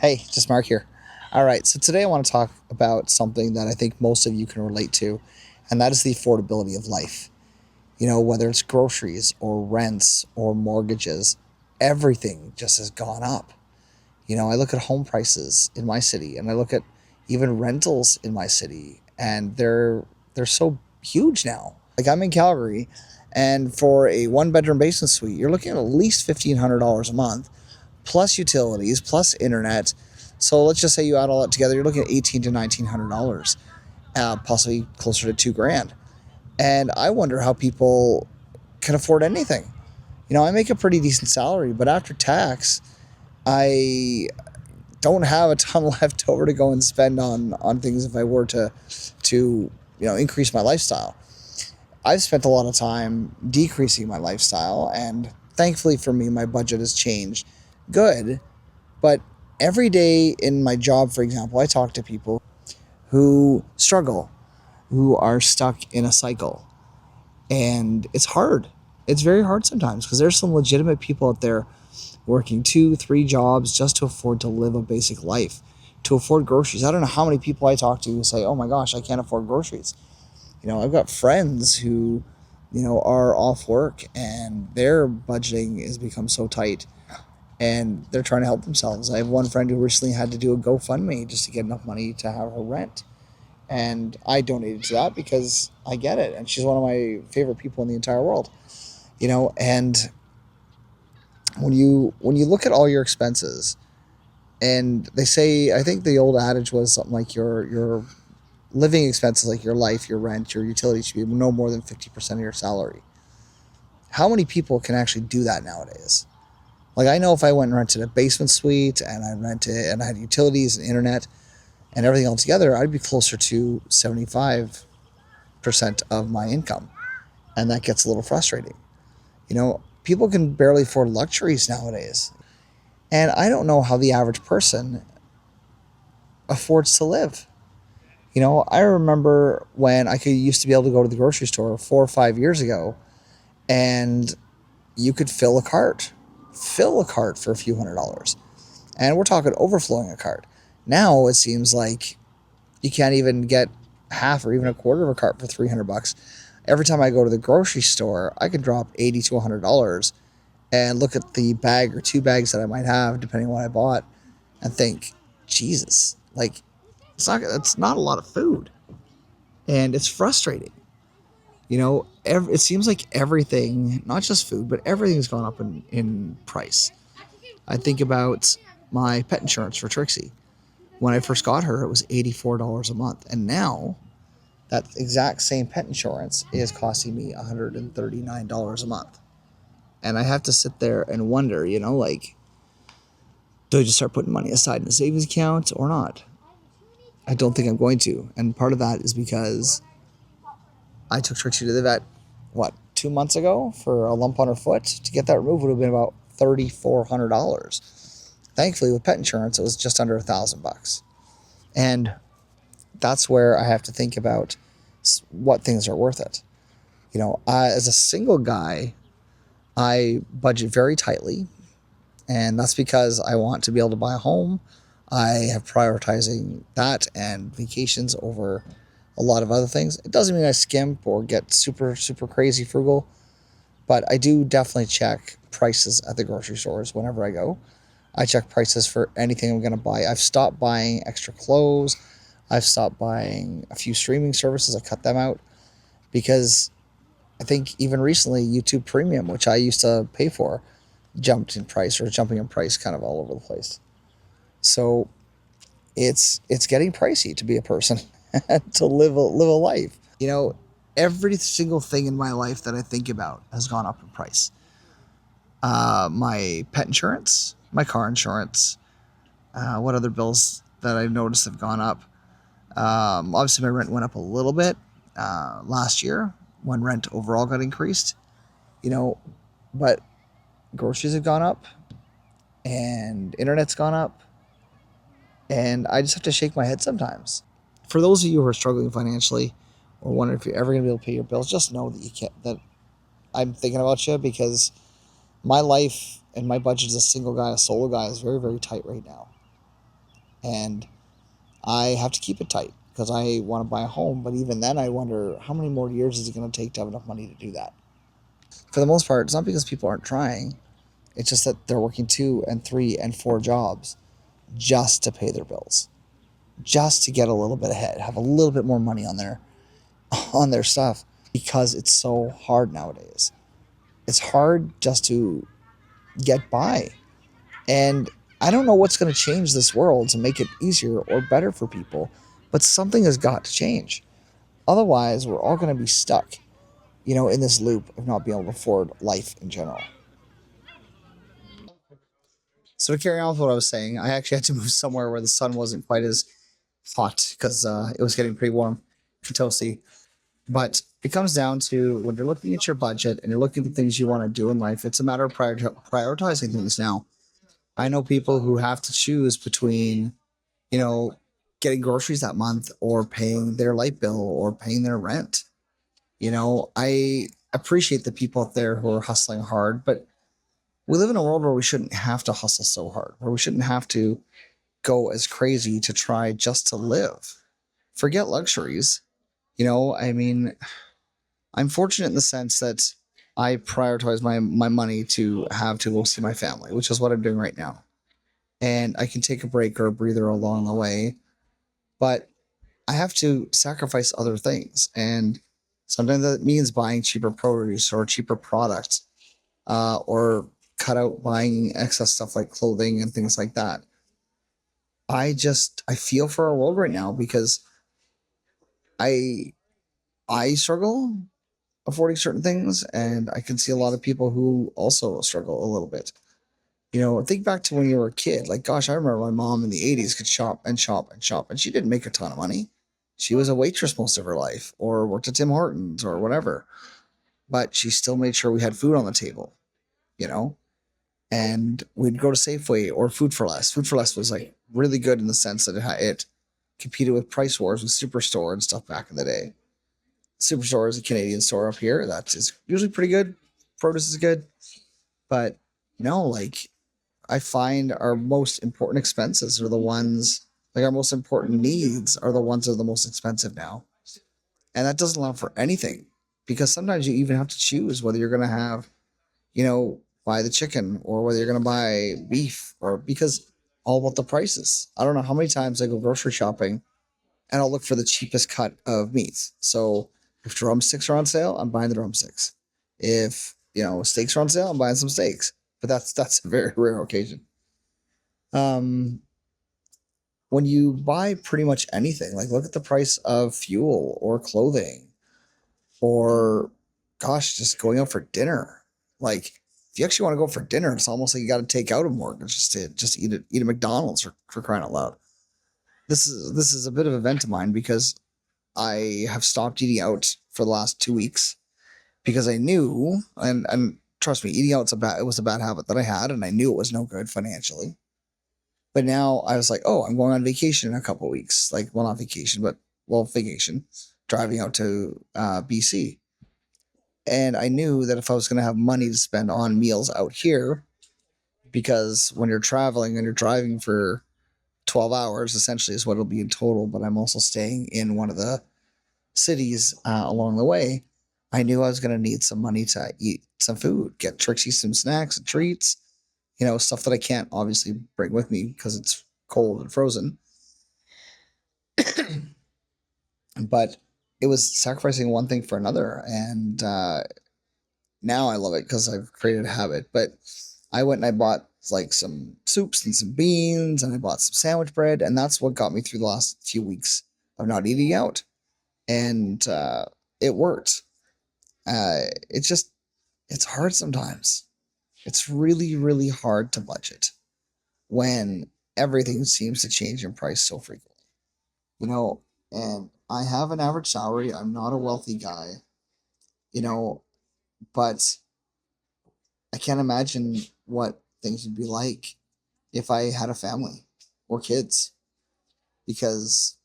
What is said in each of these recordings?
Hey, just Mark here. All right, so today I want to talk about something that I think most of you can relate to, and that is the affordability of life. Whether it's groceries or rents or mortgages, everything just has gone up. I look at home prices in my city and I look at even rentals in my city, and they're so huge now. Like, I'm in Calgary, and for a one bedroom basement suite, you're looking at least $1,500 a month, plus utilities, plus internet. So let's just say you add all that together, you're looking at $1,800 to $1,900, possibly closer to 2 grand. And I wonder how people can afford anything. I make a pretty decent salary, but after tax, I don't have a ton left over to go and spend on things if I were to increase my lifestyle. I've spent a lot of time decreasing my lifestyle, and thankfully for me, my budget has changed. Good. But every day in my job, for example, I talk to people who struggle, who are stuck in a cycle. And it's hard. It's very hard sometimes because there's some legitimate people out there working two, three jobs just to afford to live a basic life, to afford groceries. I don't know how many people I talk to who say, oh my gosh, I can't afford groceries. I've got friends who, are off work and their budgeting has become so tight and they're trying to help themselves. I have one friend who recently had to do a GoFundMe just to get enough money to have her rent. And I donated to that because I get it. And she's one of my favorite people in the entire world. And when you look at all your expenses, and they say, I think the old adage was something like your living expenses, like your life, your rent, your utilities, should be no more than 50% of your salary. How many people can actually do that nowadays? Like, I know if I went and rented a basement suite and I had utilities and internet and everything all together, I'd be closer to 75% of my income. And that gets a little frustrating. People can barely afford luxuries nowadays. And I don't know how the average person affords to live. I remember when I could used to be able to go to the grocery store 4 or 5 years ago, and you could fill a cart for a few $100s. And we're talking overflowing a cart. Now it seems like you can't even get half or even a quarter of a cart for $300. Every time I go to the grocery store, I can drop $80 to $100 and look at the bag or two bags that I might have, depending on what I bought, and think, Jesus, like, it's not a lot of food. And it's frustrating. It seems like everything, not just food, but everything's gone up in price. I think about my pet insurance for Trixie. When I first got her, it was $84 a month. And now that exact same pet insurance is costing me $139 a month. And I have to sit there and wonder, like, do I just start putting money aside in a savings account or not? I don't think I'm going to. And part of that is because I took Trixie to the vet, 2 months ago for a lump on her foot. To get that removed would have been about $3,400. Thankfully, with pet insurance, it was just under $1,000. And that's where I have to think about what things are worth it. As a single guy, I budget very tightly, and that's because I want to be able to buy a home. I have prioritizing that and vacations over a lot of other things. It doesn't mean I skimp or get super, super crazy frugal, but I do definitely check prices at the grocery stores whenever I go. I check prices for anything I'm going to buy. I've stopped buying extra clothes. I've stopped buying a few streaming services. I cut them out because I think even recently YouTube Premium, which I used to pay for, jumped in price, or is jumping in price kind of all over the place. So it's getting pricey to be a person to live a life. Every single thing in my life that I think about has gone up in price. My pet insurance, my car insurance, what other bills that I've noticed have gone up? Obviously, my rent went up a little bit last year when rent overall got increased. But groceries have gone up, and internet's gone up, and I just have to shake my head sometimes. For those of you who are struggling financially or wondering if you're ever going to be able to pay your bills, just know that you can't. That I'm thinking about you, because my life and my budget as a single guy, a solo guy, is very, very tight right now. and I have to keep it tight because I want to buy a home. But even then, I wonder how many more years is it going to take to have enough money to do that. For the most part, it's not because people aren't trying. It's just that they're working 2 and 3 and 4 jobs just to pay their bills, just to get a little bit ahead, have a little bit more money on their stuff because it's so hard nowadays. It's hard just to get by. And I don't know what's going to change this world to make it easier or better for people, but something has got to change. Otherwise, we're all going to be stuck, in this loop of not being able to afford life in general. So to carry on with what I was saying, I actually had to move somewhere where the sun wasn't quite as hot because it was getting pretty warm and toasty. But it comes down to when you're looking at your budget and you're looking at the things you want to do in life, it's a matter of prioritizing things now. I know people who have to choose between, you know, getting groceries that month or paying their light bill or paying their rent. I appreciate the people out there who are hustling hard, but we live in a world where we shouldn't have to hustle so hard, where we shouldn't have to go as crazy to try just to live. Forget luxuries. I mean, I'm fortunate in the sense that I prioritize my money to have to go see my family, which is what I'm doing right now. And I can take a break or a breather along the way, but I have to sacrifice other things. And sometimes that means buying cheaper produce or cheaper products, or cut out buying excess stuff like clothing and things like that. I feel for our world right now because I I struggle affording certain things, and I can see a lot of people who also struggle a little bit. Think back to when you were a kid. Like, gosh, I remember my mom in the '80s could shop and shop and shop, and she didn't make a ton of money. She was a waitress most of her life, or worked at Tim Hortons or whatever. But she still made sure we had food on the table. You know, and we'd go to Safeway or Food for Less. Food for Less was like really good in the sense that it competed with Price Wars with Superstore and stuff back in the day. Superstore is a Canadian store up here that is usually pretty good. Produce is good, but like I find our most important expenses are the ones like our most important needs are the ones that are the most expensive now, and that doesn't allow for anything because sometimes you even have to choose whether you're going to have buy the chicken or whether you're going to buy beef or because all about the prices. I don't know how many times I go grocery shopping and I'll look for the cheapest cut of meats. So if drumsticks are on sale, I'm buying the drumsticks. If steaks are on sale, I'm buying some steaks. But that's a very rare occasion. Um, when you buy pretty much anything, like look at the price of fuel or clothing or gosh, just going out for dinner. Like if you actually want to go for dinner, it's almost like you got to take out a mortgage just to eat a McDonald's for crying out loud. This is a bit of an event of mine because I have stopped eating out for the last 2 weeks because I knew and trust me, eating out's it was a bad habit that I had and I knew it was no good financially. But now I was like, oh, I'm going on vacation in a couple of weeks. Like, well, not vacation, but vacation, driving out to BC. And I knew that if I was going to have money to spend on meals out here, because when you're traveling and you're driving for 12 hours, essentially is what it'll be in total, but I'm also staying in one of the cities along the way. I knew I was going to need some money to eat some food, get Trixie some snacks and treats, stuff that I can't obviously bring with me because it's cold and frozen. But it was sacrificing one thing for another. And now I love it because I've created a habit. But I went and I bought like some soups and some beans and I bought some sandwich bread. And that's what got me through the last few weeks of not eating out. And it worked. It's just, it's hard sometimes. It's really, really hard to budget when everything seems to change in price so frequently. You know, and I have an average salary. I'm not a wealthy guy, you know, but I can't imagine what things would be like if I had a family or kids because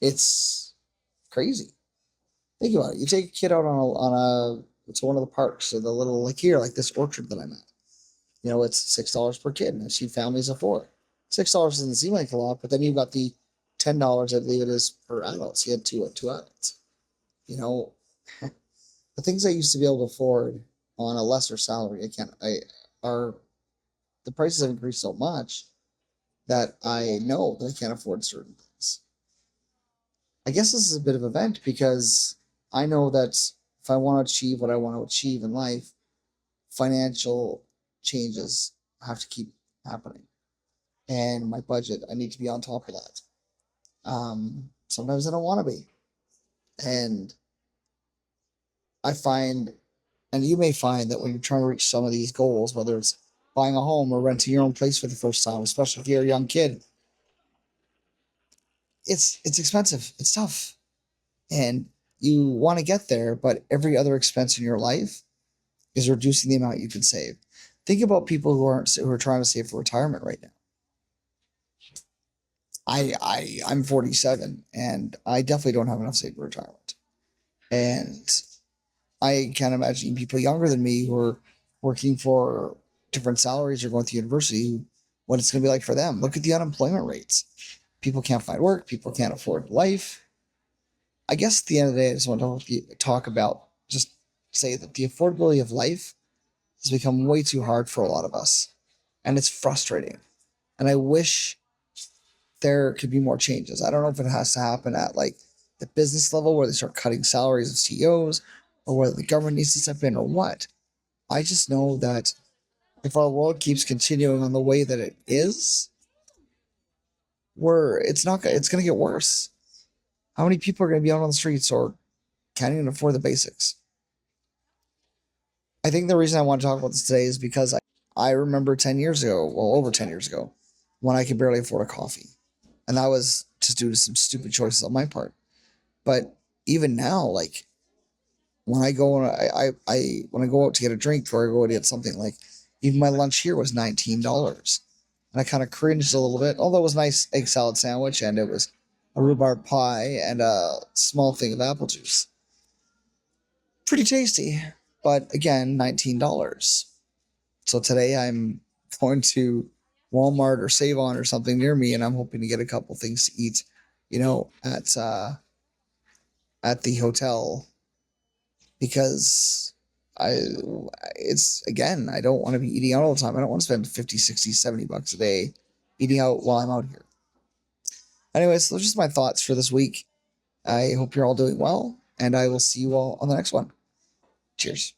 it's crazy. Think about it. You take a kid out on a to one of the parks or the little like here like this orchard that I'm at. It's $6 per kid and I see families of four. $6 doesn't seem like a lot, but then you've got the $10 I believe it is per adult. So you had two adults. You know, the things I used to be able to afford on a lesser salary, I can't. I are the prices have increased so much that I know that I can't afford certain things. I guess this is a bit of an event because I know that if I want to achieve what I want to achieve in life, financial changes have to keep happening. And my budget, I need to be on top of that. Sometimes I don't want to be. And I find, and you may find that when you're trying to reach some of these goals, whether it's buying a home or renting your own place for the first time, especially if you're a young kid, it's expensive. It's tough. And you want to get there, but every other expense in your life is reducing the amount you can save. Think about people who are trying to save for retirement right now. I'm 47 and I definitely don't have enough saved for retirement. And I can't imagine people younger than me who are working for different salaries or going to university what it's going to be like for them. Look at the unemployment rates. People can't find work. People can't afford life. I guess at the end of the day, I just want to talk about just say that the affordability of life has become way too hard for a lot of us. And it's frustrating. And I wish there could be more changes. I don't know if it has to happen at like the business level where they start cutting salaries of CEOs or whether the government needs to step in or what. I just know that if our world keeps continuing on the way that it is, it's going to get worse. How many people are going to be out on the streets or can't even afford the basics? I think the reason I want to talk about this today is because I remember 10 years ago, well, over 10 years ago, when I could barely afford a coffee. And that was just due to some stupid choices on my part. But even now, like when I go and when I go out to get a drink or I go to get something, like even my lunch here was $19. And I kind of cringed a little bit, although it was a nice egg salad sandwich and it was a rhubarb pie and a small thing of apple juice. Pretty tasty, but again, $19. So today I'm going to Walmart or Save On or something near me, and I'm hoping to get a couple things to eat, at the hotel because I it's again I don't want to be eating out all the time. I don't want to spend 50, 60, $70 a day eating out while I'm out here. Anyways, those are just my thoughts for this week. I hope you're all doing well, and I will see you all on the next one. Cheers.